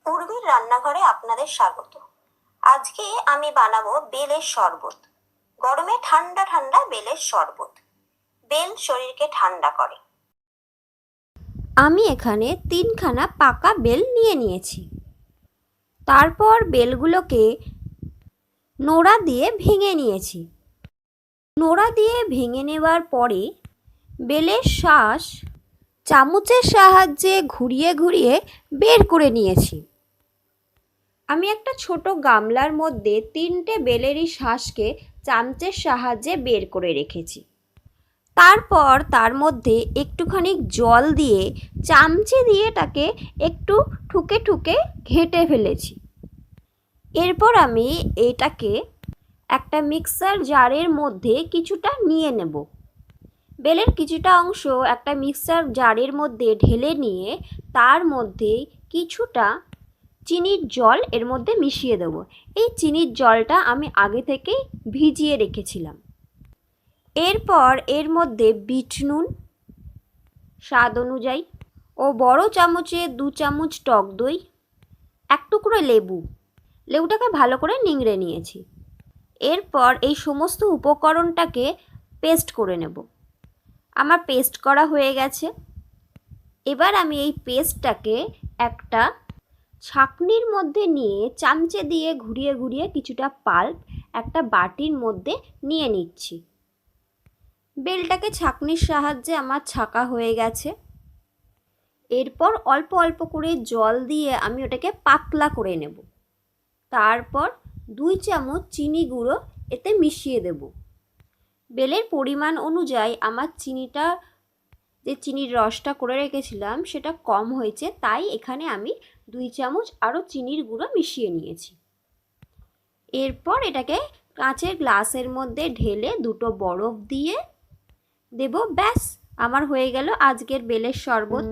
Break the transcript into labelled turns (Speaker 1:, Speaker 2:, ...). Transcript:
Speaker 1: পূর্বীর রান্নাঘরে আপনাদের স্বাগত। আজকে আমি বানাবো বেলের শরবত। গরমে ঠান্ডা ঠান্ডা বেলের শরবত। বেল শরীরকে ঠান্ডা করে।
Speaker 2: আমি এখানে 3খানা পাকা বেল নিয়ে নিয়েছি। তারপর বেলগুলোকে নোড়া দিয়ে ভেঙে নিয়েছি। নোড়া দিয়ে ভেঙে নেওয়ার পরে বেলের শাঁস চামচের সাহায্যে ঘুরিয়ে ঘুরিয়ে বের করে নিয়েছি। আমি একটা ছোট গামলার মধ্যে 3টে বেলেরই শাঁসকে চামচের সাহায্যে বের করে রেখেছি। তারপর তার মধ্যে একটুখানি জল দিয়ে চামচে দিয়ে তাকে একটু ঠুকে ঠুকে ঘেঁটে ফেলেছি। এরপর আমি এটাকে একটা মিক্সার জারের মধ্যে কিছুটা নিয়ে নেব। বেলের কিছুটা অংশ একটা মিক্সার জারের মধ্যে ঢেলে নিয়ে তার মধ্যে কিছুটা চিনির জল এর মধ্যে মিশিয়ে দেব। এই চিনির জলটা আমি আগে থেকেই ভিজিয়ে রেখেছিলাম। এরপর এর মধ্যে বিট নুন স্বাদ অনুযায়ী ও বড় চামচে 2 চামচ টক দই, 1 টুকরো লেবুটাকে ভালো করে নিংড়ে নিয়েছি। এরপর এই সমস্ত উপকরণটাকে পেস্ট করে নেব। আমার পেস্ট করা হয়ে গেছে। এবার আমি এই পেস্টটাকে একটা ছাঁকনির মধ্যে নিয়ে চামচে দিয়ে ঘুরিয়ে ঘুরিয়ে কিছুটা পাল্প একটা বাটির মধ্যে নিয়ে নিচ্ছি। বেলটাকে ছাঁকনির সাহায্যে আমার ছাঁকা হয়ে গেছে। এরপর অল্প অল্প করে জল দিয়ে আমি ওটাকে পাতলা করে নেব। তারপর 2 চামচ চিনি গুঁড়ো এতে মিশিয়ে দেব। বেলের পরিমাণ অনুযায়ী আমার চিনিটা যে চিনির রসটা করে রেখেছিলাম সেটা কম হয়েছে, তাই এখানে আমি 2 চামচ আরও চিনির গুঁড়ো মিশিয়ে নিয়েছি। এরপর এটাকে কাঁচের গ্লাসের মধ্যে ঢেলে 2টো বরফ দিয়ে দেব। ব্যাস, আমার হয়ে গেল আজকের বেলের শরবত।